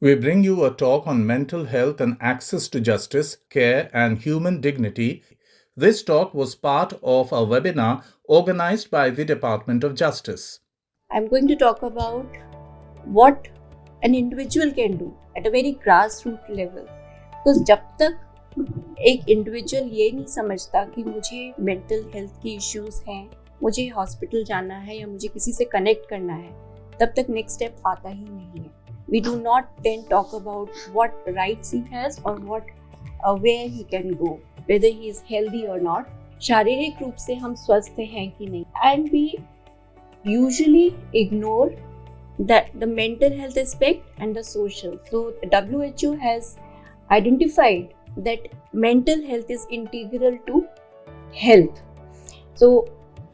We bring you a talk on mental health and access to justice, care, and human dignity. This talk was part of a webinar organized by the Department of Justice. I'm going to talk about what an individual can do at a very grassroots level. Because जब तक एक individual ये नहीं समझता कि मुझे mental health की issues हैं, मुझे हॉस्पिटल जाना है या मुझे किसी से कनेक्ट करना है, तब तक नेक्स्ट स्टेप आता ही नहीं है. We do not then talk about what rights he has or where he can go, whether he is healthy or not. शारीरिक रूप से हम स्वस्थ हैं कि नहीं. And we usually ignore the mental health aspect and the social. So the WHO has identified that mental health is integral to health. So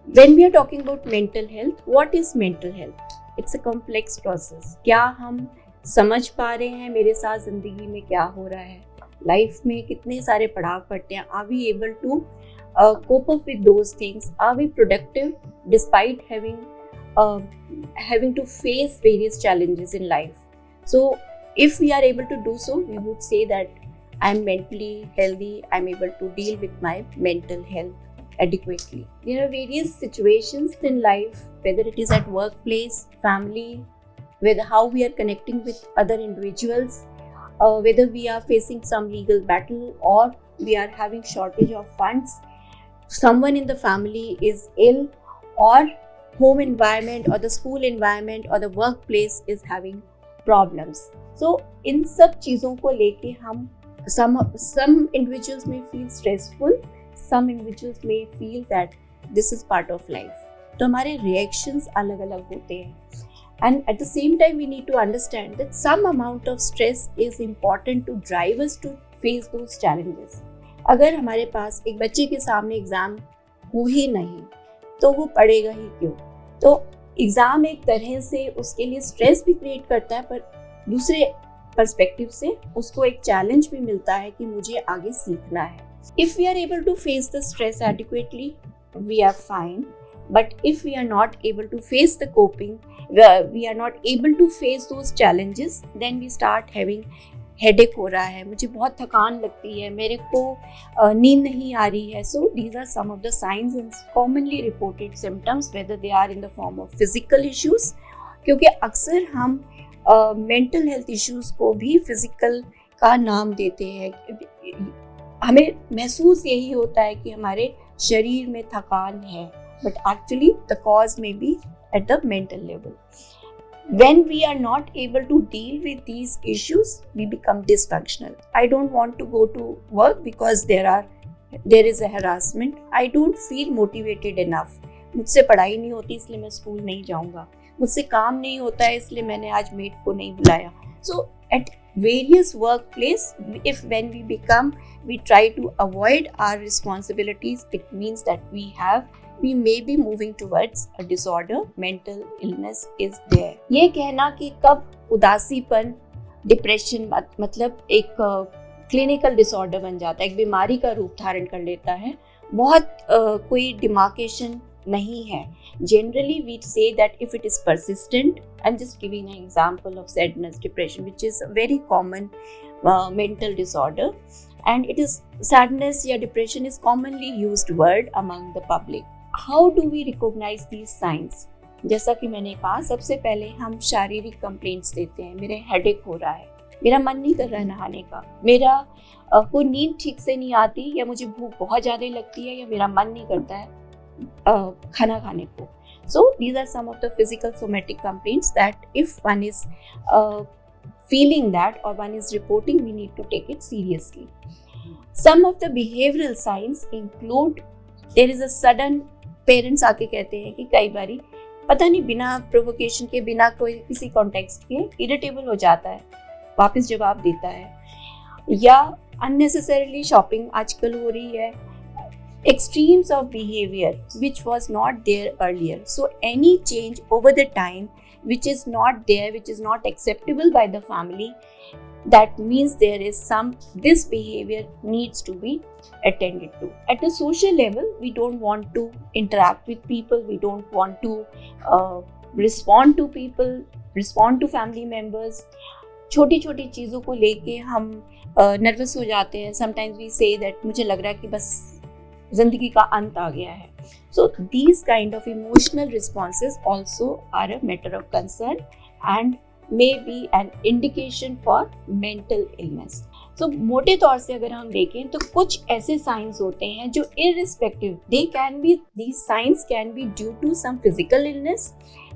when we are talking about mental health, what is mental health? It's a complex process. क्या हम समझ पा रहे हैं मेरे साथ जिंदगी में क्या हो रहा है, लाइफ में कितने सारे पड़ाव पड़ते हैं, are we able to cope up with those things, are we productive despite having to face various challenges in life. So if we are able to do so, we would say that I'm mentally healthy, I'm able to deal with my mental health adequately. There are various situations in life, whether it is at workplace, family, whether how we are connecting with other individuals, whether we are facing some legal battle or we are having shortage of funds, someone in the family is ill, or home environment or the school environment or the workplace is having problems. So इन सब चीज़ों को लेके हम some individuals may feel stressful, some individuals may feel that this is part of life. तो हमारे reactions अलग अलग होते हैं. And at the same time we need to understand that some amount of stress is important to drive us to face those challenges. अगर हमारे पास एक बच्चे के सामने एग्ज़ाम हो ही नहीं तो वो पढ़ेगा ही क्यों. तो एग्ज़ाम एक तरह से उसके लिए स्ट्रेस भी क्रिएट करता है, पर दूसरे पर्सपेक्टिव से उसको एक चैलेंज भी मिलता है कि मुझे आगे सीखना है. If we are able to face the stress adequately, we are fine. But if we are not able to face the coping, we are not able to face those challenges, then we start having headache हो रहा है, मुझे बहुत थकान लगती है, मेरे को नींद नहीं आ रही है. So these are some of the signs and commonly reported symptoms, whether they are in the form of physical issues, क्योंकि अक्सर हम मेंटल हेल्थ इश्यूज को भी फिजिकल का नाम देते हैं. हमें महसूस यही होता है कि हमारे शरीर में थकान है, but actually the cause may be at the mental level. When we are not able to deal with these issues, we become dysfunctional. I don't want to go to work because there is a harassment. I don't feel motivated enough. मुझसे पढ़ाई नहीं होती इसलिए मैं school नहीं जाऊंगा, मुझसे काम नहीं होता है इसलिए मैंने आज मेट को नहीं बुलाया. So at various workplace, when we try to avoid our responsibilities, it means that we may be moving towards a disorder. Mental illness is there. ये कहना कि कब उदासीपन, डिप्रेशन मतलब एक क्लिनिकल डिसऑर्डर बन जाता है, एक बीमारी का रूप धारण कर लेता है, बहुत कोई डिमार्केशन नहीं है. Generally we say that if it is persistent, I'm just giving an example of sadness, depression, which is a very common mental disorder, and it is sadness या depression is commonly used word among the public. How do we recognize these signs? जैसा कि मैंने कहा, सबसे पहले हम शारीरिक complaints देते हैं. मेरे हेडेक हो रहा है, मेरा मन नहीं कर रहा है नहाने का, मेरा कोई नींद ठीक से नहीं आती, या मुझे भूख बहुत ज़्यादा लगती है, या मेरा मन नहीं करता है खाना खाने को. So these are some of the physical somatic complaints that if one is feeling that or one is reporting, we need to take it seriously. Some of the behavioral signs include there is a sudden, parents आके कहते हैं कि कई बारी पता नहीं बिना provocation के, बिना कोई किसी कॉन्टेक्स्ट के इरिटेबल हो जाता है, वापस जवाब देता है, या अननेसेसरीली शॉपिंग आजकल हो रही है. Extremes of behavior which was not there earlier. So any change over the time which is not there, which is not acceptable by the family, that means this behavior needs to be attended to. At a social level, we don't want to interact with people, we don't want to respond to people, respond to family members. छोटी छोटी चीज़ों को लेके हम nervous हो जाते हैं. Sometimes we say that मुझे लग रहा है कि बस जिंदगी का अंत आ गया है. So these kind of emotional responses also are a matter of concern and may be an indication for mental illness. So मोटे तौर से अगर हम देखें तो कुछ ऐसे साइंस होते हैं जो irrespective these signs can be due to some physical illness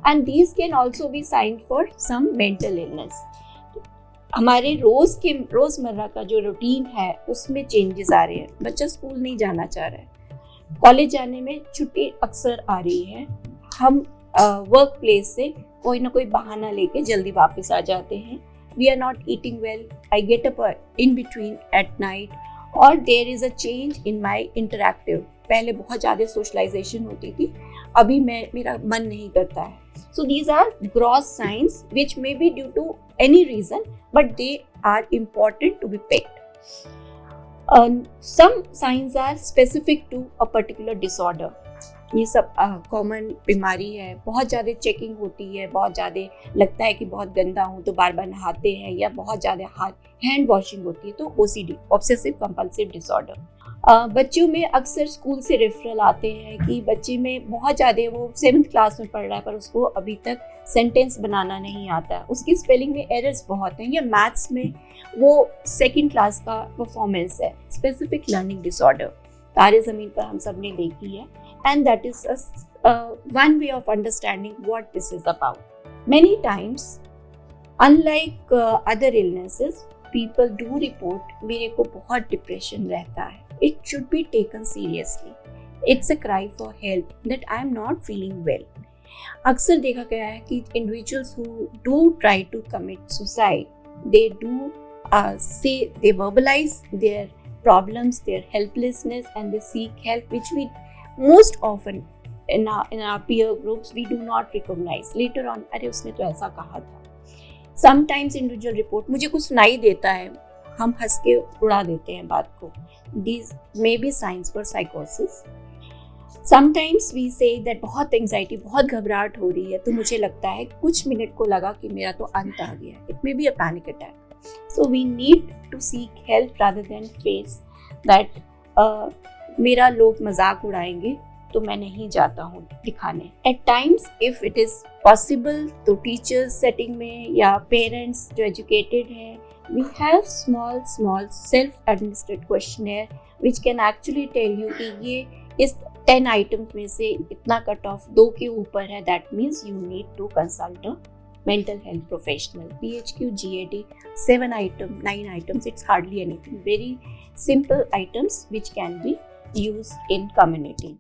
and these can also be sign for some mental illness. हमारे रोजमर्रा का जो रूटीन है उसमें चेंजेस आ रहे हैं. बच्चा स्कूल नहीं जाना चाह रहा है, कॉलेज जाने में छुट्टी अक्सर आ रही है, हम वर्क प्लेस से कोई ना कोई बहाना लेके जल्दी वापस आ जाते हैं. We are not eating well, I get up in between at night, और there is a change in my interactive. पहले बहुत ज़्यादा सोशलाइजेशन होती थी, अभी मेरा मन नहीं करता है. So these are gross signs which may be due to any reason, but they are important to be picked. Some signs are specific to a particular disorder. ये सब कॉमन बीमारी है. बहुत ज़्यादा चेकिंग होती है, बहुत ज़्यादा लगता है कि बहुत गंदा हूँ तो बार बार नहाते हैं, या बहुत ज़्यादा हैंड वॉशिंग होती है तो OCD, ऑब्सेसिव कंपल्सिव डिसऑर्डर. बच्चों में अक्सर स्कूल से रेफरल आते हैं कि बच्चे में बहुत ज़्यादा, वो 7th क्लास में पढ़ रहा है पर उसको अभी तक सेंटेंस बनाना नहीं आता है, उसकी स्पेलिंग में एरर्स बहुत हैं, या मैथ्स में वो 2nd क्लास का परफॉर्मेंस है. स्पेसिफिक लर्निंग डिसऑर्डर तारे ज़मीन पर हम सब ने देखी है, and that is one way of understanding what this is about. Many times unlike other illnesses people do report मेरे को बहुत डिप्रेशन रहता है. It should be taken seriously. It's a cry for help that I am not feeling well. अक्सर देखा गया है कि individuals who do try to commit suicide, they do say, they verbalize their problems, their helplessness, and they seek help, which we most often in our peer groups we do not recognize. Later on, अरे उसने तो ऐसा कहा था. Sometimes individual report, मुझे कुछ सुनाई देता है, हम हंस के उड़ा देते हैं बात को. These may be signs for psychosis. Sometimes we say that बहुत एंजाइटी, बहुत घबराहट हो रही है, तो मुझे लगता है कुछ मिनट को लगा कि मेरा तो अंत आ गया. It may be a panic attack. So we need to seek help rather than face that मेरा लोग मजाक उड़ाएंगे तो मैं नहीं जाता हूँ दिखाने. At times, if it is possible, तो टीचर्स सेटिंग में या पेरेंट्स जो एजुकेटेड हैं, we have small self-administered questionnaire which can actually tell you कि ये इस 10 items में से इतना कट ऑफ 2 के ऊपर है. That means you need to consult a mental health professional. PHQ, GAD, 7 items, 9 items, it's hardly anything. Very simple items which can be used in community.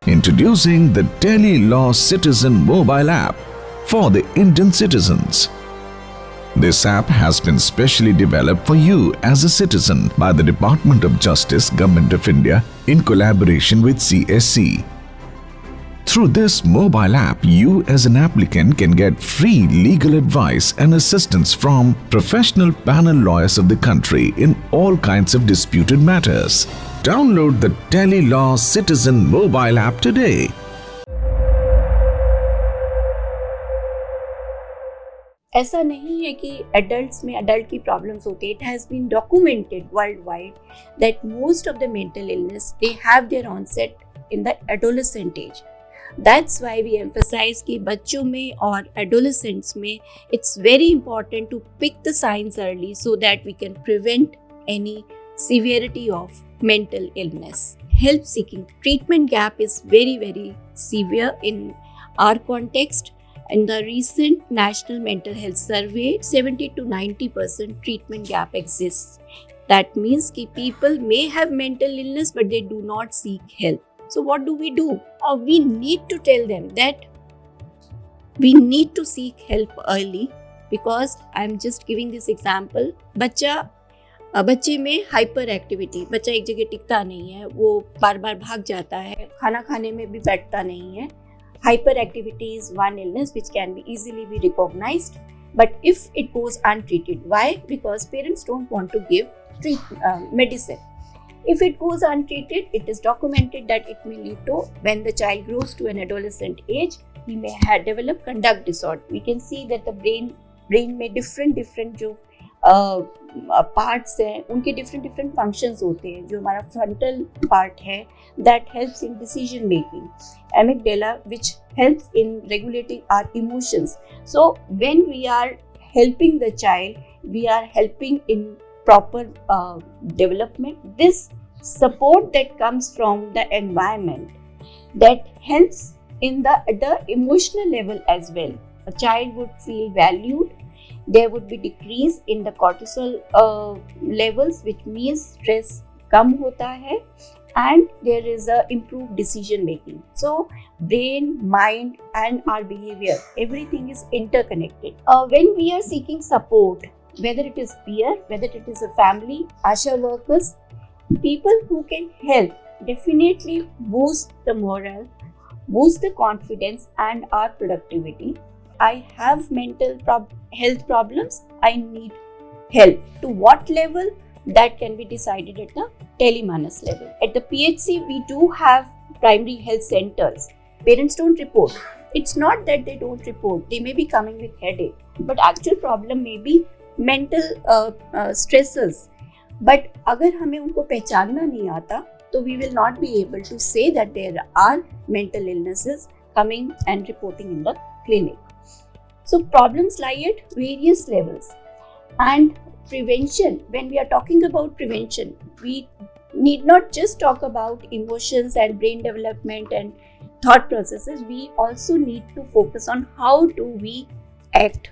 Introducing the Delhi Law Citizen mobile app for the Indian citizens. This app has been specially developed for you as a citizen by the Department of Justice, Government of India in collaboration with CSC. Through this mobile app, you as an applicant can get free legal advice and assistance from professional panel lawyers of the country in all kinds of disputed matters. Download the Delhi Law Citizen mobile app today. ऐसा नहीं है कि adults में adult की problems होती है. It has been documented world wide that most of the mental illness they have their onset in the adolescent age. That's why we emphasize कि बच्चों में और एडोलेसेंट्स में it's very important to pick the signs early so that we can prevent any severity of mental illness. Help seeking treatment gap is very severe in our context. In the recent National Mental Health Survey, 70 to 90% treatment gap exists. That means that people may have mental illness but they do not seek help. So what do? We need to tell them that we need to seek help early, because I'm just giving this example. बच्चे में hyper activity, बच्चा एक जगह टिकता नहीं है, वो बार बार भाग जाता है, खाना खाने में भी बैठता नहीं है. Hyper activity is one illness which can be easily be recognized, but if it goes untreated, why? Because parents don't want to give medicine. If it goes untreated, it is documented that it may lead to, when the child grows to an adolescent age, he may have developed conduct disorder. We can see that the brain में different जो parts हैं उनके different functions होते हैं. जो हमारा frontal part है that helps in decision making, amygdala which helps in regulating our emotions. So when we are helping the child, we are helping in proper development. This support that comes from the environment that helps in the emotional level as well. A child would feel valued. There would be decrease in the cortisol levels, which means stress कम होता है, and there is a improved decision making. So brain, mind and our behavior, everything is interconnected. When we are seeking support, whether it is peer, whether it is a family, ASHA workers, people who can help definitely boost the morale, boost the confidence and our productivity. I have mental health problems, I need help. To what level? That can be decided at the Telemanas level. At the PHC, we do have primary health centers. Parents don't report. It's not that they don't report. They may be coming with headache, but actual problem may be mental stresses. But अगर हमें उनको पहचानना नहीं आता, तो we will not be able to say that there are mental illnesses coming and reporting in the clinic. So problems lie at various levels. And prevention, when we are talking about prevention, we need not just talk about emotions and brain development and thought processes. We also need to focus on how do we act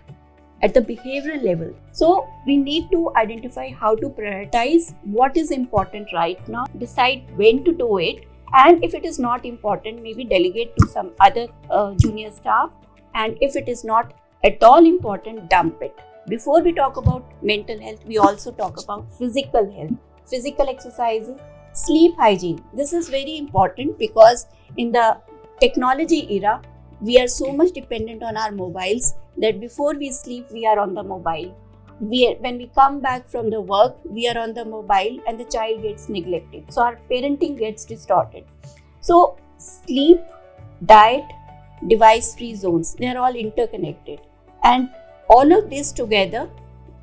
at the behavioral level. So we need to identify how to prioritize what is important right now, decide when to do it, and if it is not important, maybe delegate to some other junior staff, and if it is not at all important, dump it. Before we talk about mental health, we also talk about physical health, physical exercises, sleep hygiene. This is very important because in the technology era, we are so much dependent on our mobiles that before we sleep, we are on the mobile. When we come back from the work, we are on the mobile and the child gets neglected. So our parenting gets distorted. So sleep, diet, device-free zones, they are all interconnected. And all of this together,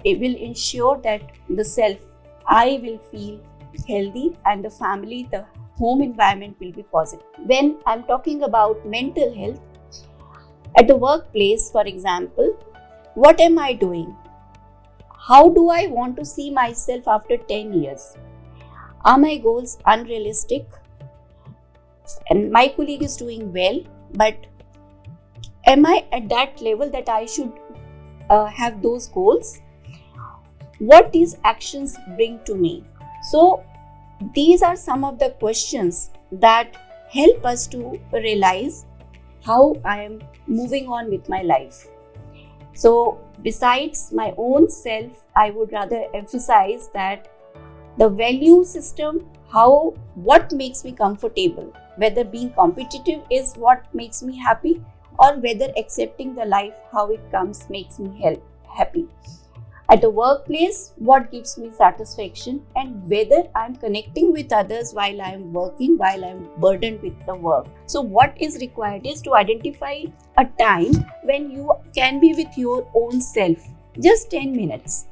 it will ensure that the self, I will feel healthy and the family, the home environment will be positive. When I'm talking about mental health, at the workplace, for example, what am I doing? How do I want to see myself after 10 years? Are my goals unrealistic? And my colleague is doing well, but am I at that level that I should have those goals? What these actions bring to me? So these are some of the questions that help us to realize how I am moving on with my life. So besides my own self, I would rather emphasize that the value system, what makes me comfortable, whether being competitive is what makes me happy, or whether accepting the life how it comes makes me happy. At the workplace, what gives me satisfaction, and whether I'm connecting with others while I'm working, while I'm burdened with the work. So what is required is to identify a time when you can be with your own self, just 10 minutes.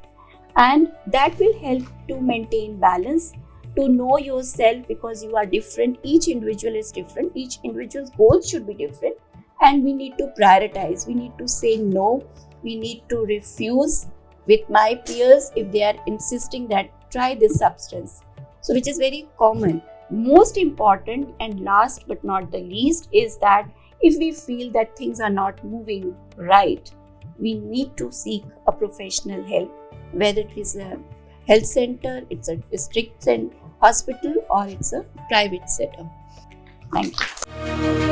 And that will help to maintain balance, to know yourself, because you are different. Each individual is different. Each individual's goals should be different. And we need to prioritize. We need to say no. We need to refuse with my peers if they are insisting that try this substance. So which is very common. Most important and last but not the least is that if we feel that things are not moving right, we need to seek a professional help, whether it is a health center, it's a district hospital, or it's a private setup. Thank you.